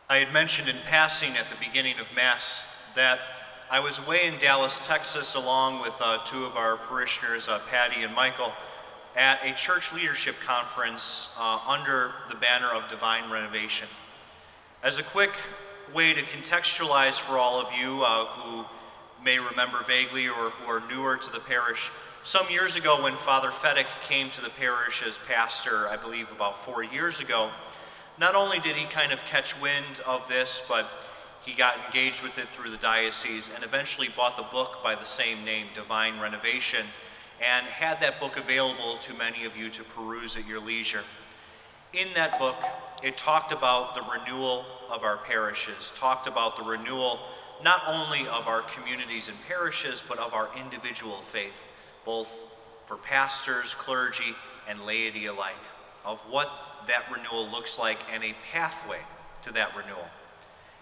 I had mentioned in passing at the beginning of Mass that I was away in Dallas, Texas, along with two of our parishioners, Patty and Michael, at a church leadership conference under the banner of Divine Renovation. As a quick way to contextualize for all of you who may remember vaguely or who are newer to the parish, some years ago when Father Fedek came to the parish as pastor, I believe about 4 years ago, not only did he kind of catch wind of this, but he got engaged with it through the diocese and eventually bought the book by the same name, Divine Renovation, and had that book available to many of you to peruse at your leisure. In that book, it talked about the renewal of our parishes, talked about the renewal not only of our communities and parishes, but of our individual faith, both for pastors, clergy, and laity alike, of what that renewal looks like and a pathway to that renewal.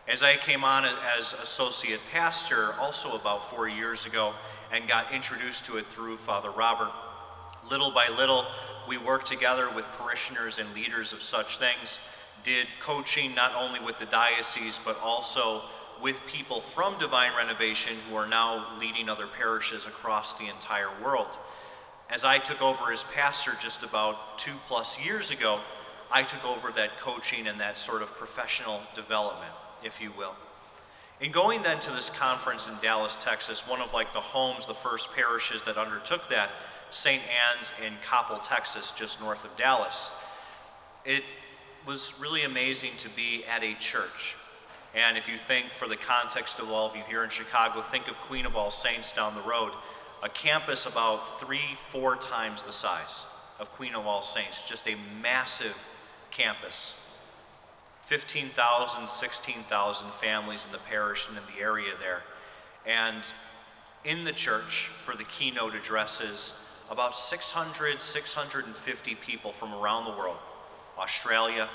As I came on as associate pastor also about 4 years ago and got introduced to it through Father Robert, little by little we worked together with parishioners and leaders of such things, did coaching not only with the diocese but also with people from Divine Renovation who are now leading other parishes across the entire world. As I took over as pastor just about 2+ years ago, I took over that coaching and that sort of professional development, if you will. In going then to this conference in Dallas, Texas, one of the homes, the first parishes that undertook that, St. Anne's in Coppell, Texas, just north of Dallas, it was really amazing to be at a church. And if you think, for the context of all of you here in Chicago, think of Queen of All Saints down the road, a campus about 3-4 times the size of Queen of All Saints, just a massive campus. 15,000, 16,000 families in the parish and in the area there. And in the church, for the keynote addresses, about 600, 650 people from around the world, Australia,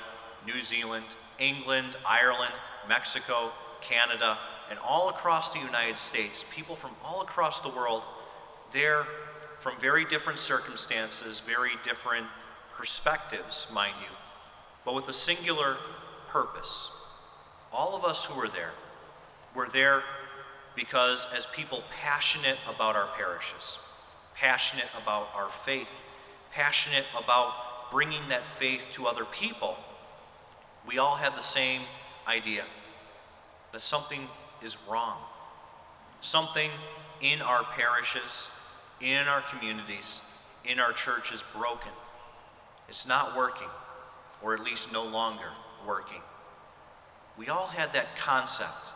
New Zealand, England, Ireland, Mexico, Canada, and all across the United States, people from all across the world, there from very different circumstances, very different perspectives, mind you, but with a singular purpose. All of us who were there because as people passionate about our parishes, passionate about our faith, passionate about bringing that faith to other people, we all had the same idea, that something is wrong. Something in our parishes, in our communities, in our church is broken. It's not working, or at least no longer working. We all had that concept,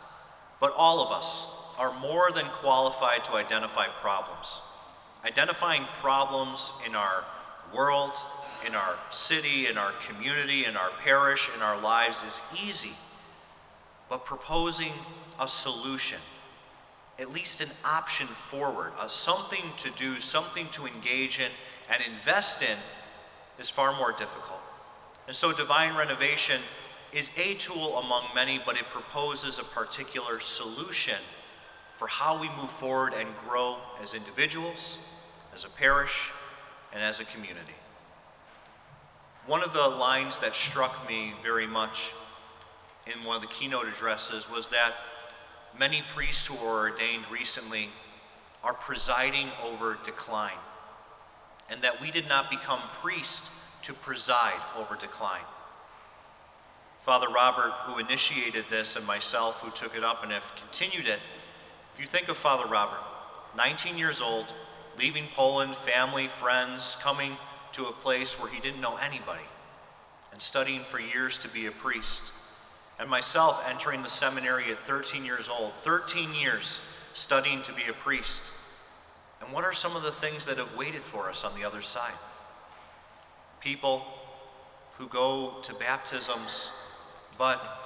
but all of us are more than qualified to identify problems. Identifying problems in our world, in our city, in our community, in our parish, in our lives is easy, but proposing a solution, at least an option forward, something to do, something to engage in and invest in, is far more difficult. And so Divine Renovation is a tool among many, but it proposes a particular solution for how we move forward and grow as individuals, as a parish, and as a community. One of the lines that struck me very much in one of the keynote addresses was that many priests who were ordained recently are presiding over decline, and that we did not become priests to preside over decline. Father Robert, who initiated this, and myself, who took it up and have continued it, if you think of Father Robert, 19 years old, leaving Poland, family, friends, coming to a place where he didn't know anybody, and studying for years to be a priest, and myself entering the seminary at 13 years old, 13 years studying to be a priest. And what are some of the things that have waited for us on the other side? People who go to baptisms, but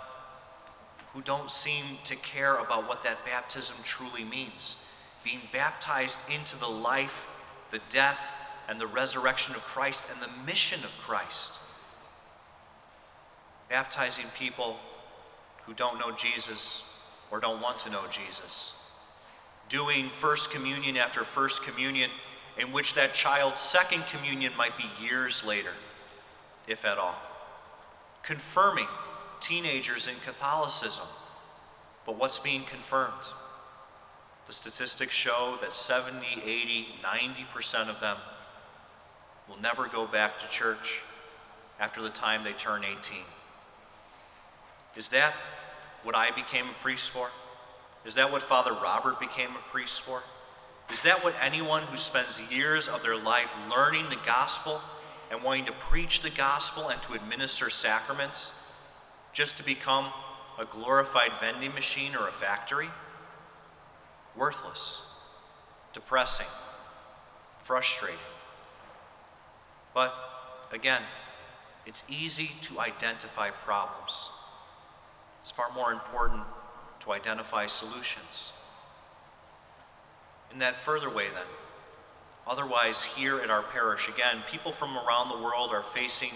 who don't seem to care about what that baptism truly means. Being baptized into the life, the death, and the resurrection of Christ and the mission of Christ. Baptizing people who don't know Jesus or don't want to know Jesus. Doing First Communion after First Communion, in which that child's second communion might be years later, if at all. Confirming teenagers in Catholicism. But what's being confirmed? The statistics show that 70, 80, 90% of them will never go back to church after the time they turn 18. Is that what I became a priest for? Is that what Father Robert became a priest for? Is that what anyone who spends years of their life learning the gospel and wanting to preach the gospel and to administer sacraments just to become a glorified vending machine or a factory? Worthless, depressing, frustrating. But again, it's easy to identify problems. It's far more important to identify solutions. In that further way then, otherwise here at our parish, again, people from around the world are facing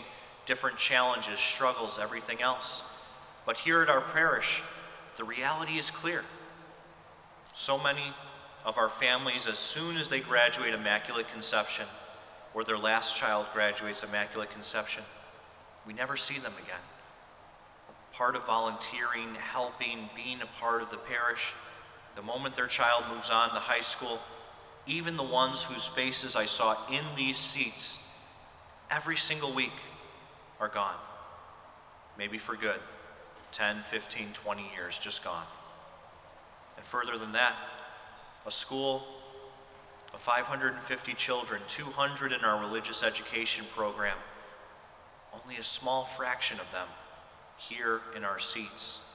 different challenges, struggles, everything else. But here at our parish, the reality is clear. So many of our families, as soon as they graduate Immaculate Conception, or their last child graduates Immaculate Conception, we never see them again. Part of volunteering, helping, being a part of the parish, the moment their child moves on to high school, even the ones whose faces I saw in these seats every single week are gone. Maybe for good. 10, 15, 20 years, just gone. And further than that, a school of 550 children, 200 in our religious education program, only a small fraction of them here in our seats.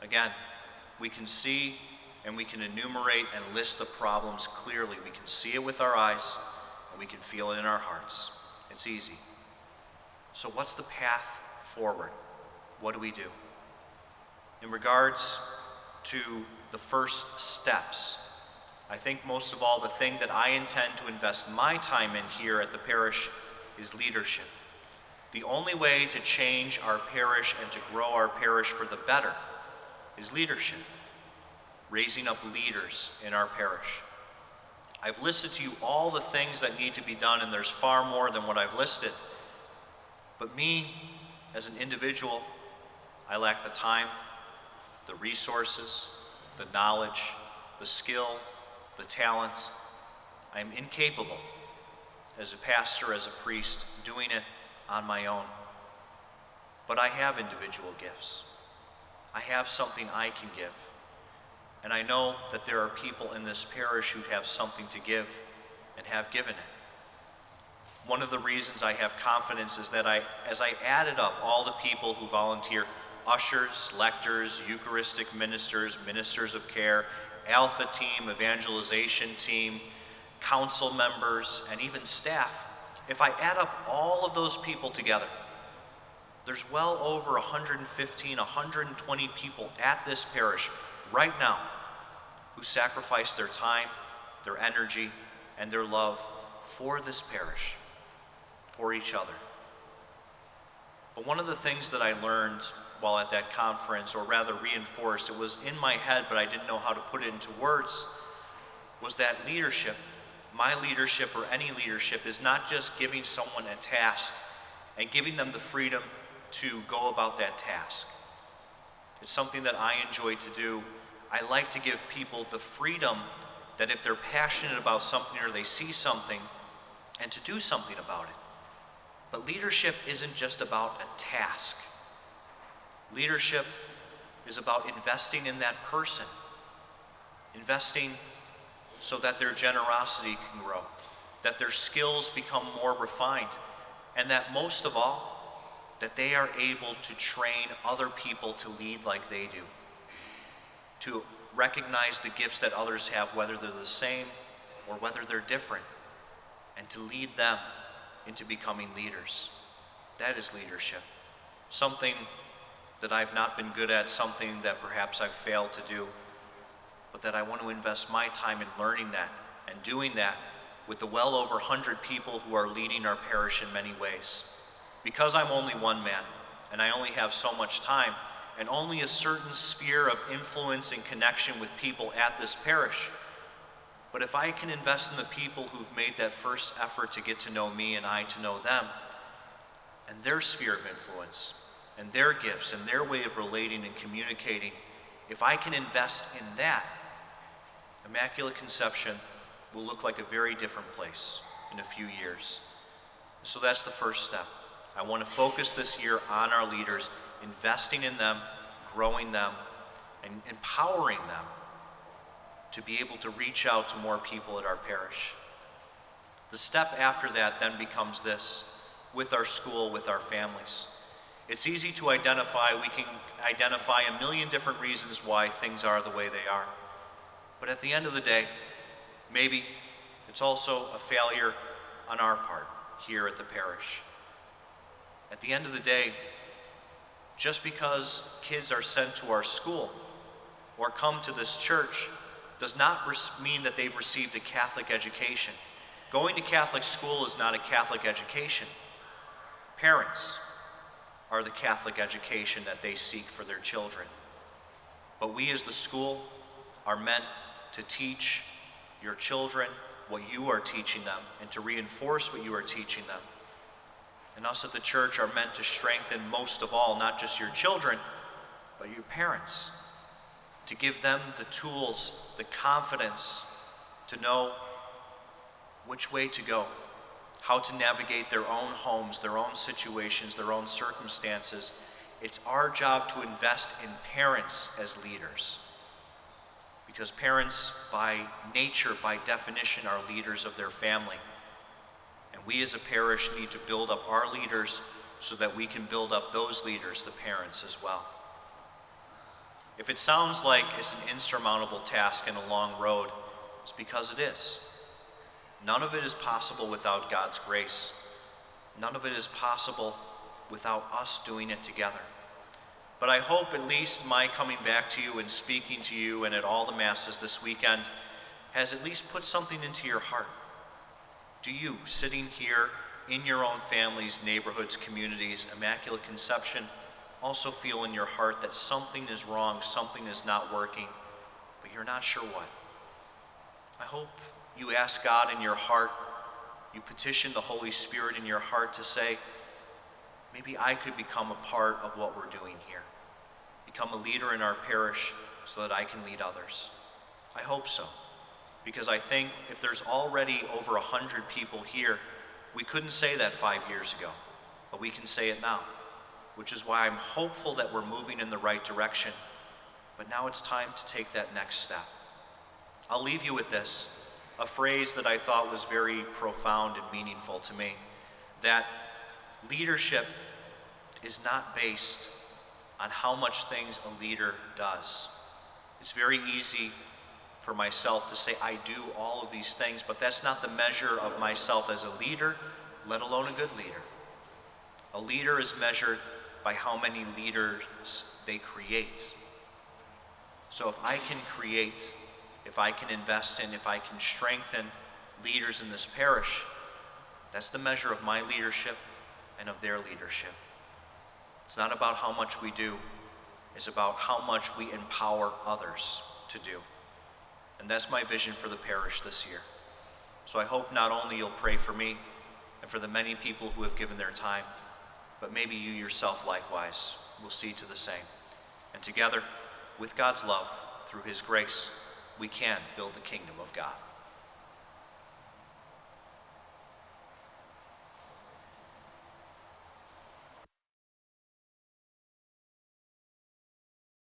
Again, we can see and we can enumerate and list the problems clearly. We can see it with our eyes and we can feel it in our hearts. It's easy. So what's the path forward? What do we do? In regards to the first steps, I think most of all the thing that I intend to invest my time in here at the parish is leadership. The only way to change our parish and to grow our parish for the better is leadership, raising up leaders in our parish. I've listed to you all the things that need to be done, and there's far more than what I've listed. But me, as an individual, I lack the time, the resources, the knowledge, the skill, the talent. I am incapable, as a pastor, as a priest, doing it on my own. But I have individual gifts. I have something I can give. And I know that there are people in this parish who have something to give and have given it. One of the reasons I have confidence is that as I added up all the people who volunteer, ushers, lectors, Eucharistic ministers, ministers of care, Alpha team, evangelization team, council members, and even staff, if I add up all of those people together, there's well over 115, 120 people at this parish right now who sacrifice their time, their energy, and their love for this parish, for each other. But one of the things that I learned while at that conference, or rather reinforced, it was in my head but I didn't know how to put it into words, was that leadership, my leadership or any leadership, is not just giving someone a task and giving them the freedom to go about that task. It's something that I enjoy to do. I like to give people the freedom that if they're passionate about something or they see something, and to do something about it. But leadership isn't just about a task. Leadership is about investing in that person, investing so that their generosity can grow, that their skills become more refined, and that most of all, that they are able to train other people to lead like they do, to recognize the gifts that others have, whether they're the same or whether they're different, and to lead them into becoming leaders. That is leadership. Something that I've not been good at, something that perhaps I've failed to do, but that I want to invest my time in learning that and doing that with the well over 100 people who are leading our parish in many ways. Because I'm only one man, and I only have so much time, and only a certain sphere of influence and connection with people at this parish. But if I can invest in the people who've made that first effort to get to know me and I to know them, and their sphere of influence, and their gifts and their way of relating and communicating, if I can invest in that, Immaculate Conception will look like a very different place in a few years. So that's the first step. I want to focus this year on our leaders, investing in them, growing them, and empowering them to be able to reach out to more people at our parish. The step after that then becomes this, with our school, with our families. It's easy to identify. We can identify a million different reasons why things are the way they are. But at the end of the day, maybe it's also a failure on our part here at the parish. At the end of the day, just because kids are sent to our school or come to this church does not mean that they've received a Catholic education. Going to Catholic school is not a Catholic education. Parents are the Catholic education that they seek for their children. But we as the school are meant to teach your children what you are teaching them and to reinforce what you are teaching them. And us at the church are meant to strengthen most of all, not just your children, but your parents, to give them the tools, the confidence to know which way to go, how to navigate their own homes, their own situations, their own circumstances. It's our job to invest in parents as leaders. Because parents, by nature, by definition, are leaders of their family. And we as a parish need to build up our leaders so that we can build up those leaders, the parents, as well. If it sounds like it's an insurmountable task and a long road, it's because it is. None of it is possible without God's grace. None of it is possible without us doing it together. But I hope at least my coming back to you and speaking to you and at all the masses this weekend has at least put something into your heart. Do you, sitting here in your own families, neighborhoods, communities, Immaculate Conception, also feel in your heart that something is wrong, something is not working, but you're not sure what? I hope you ask God in your heart, you petition the Holy Spirit in your heart to say, maybe I could become a part of what we're doing here. Become a leader in our parish so that I can lead others. I hope so, because I think if there's already over 100 people here, we couldn't say that 5 years ago, but we can say it now, which is why I'm hopeful that we're moving in the right direction. But now it's time to take that next step. I'll leave you with this, a phrase that I thought was very profound and meaningful to me, that leadership is not based on how much things a leader does. It's very easy for myself to say I do all of these things, but that's not the measure of myself as a leader, let alone a good leader. A leader is measured by how many leaders they create. So if I can create, if I can invest in, if I can strengthen leaders in this parish, that's the measure of my leadership and of their leadership. It's not about how much we do, it's about how much we empower others to do. And that's my vision for the parish this year. So I hope not only you'll pray for me and for the many people who have given their time, but maybe you yourself likewise will see to the same. And together, with God's love, through His grace, we can build the kingdom of God.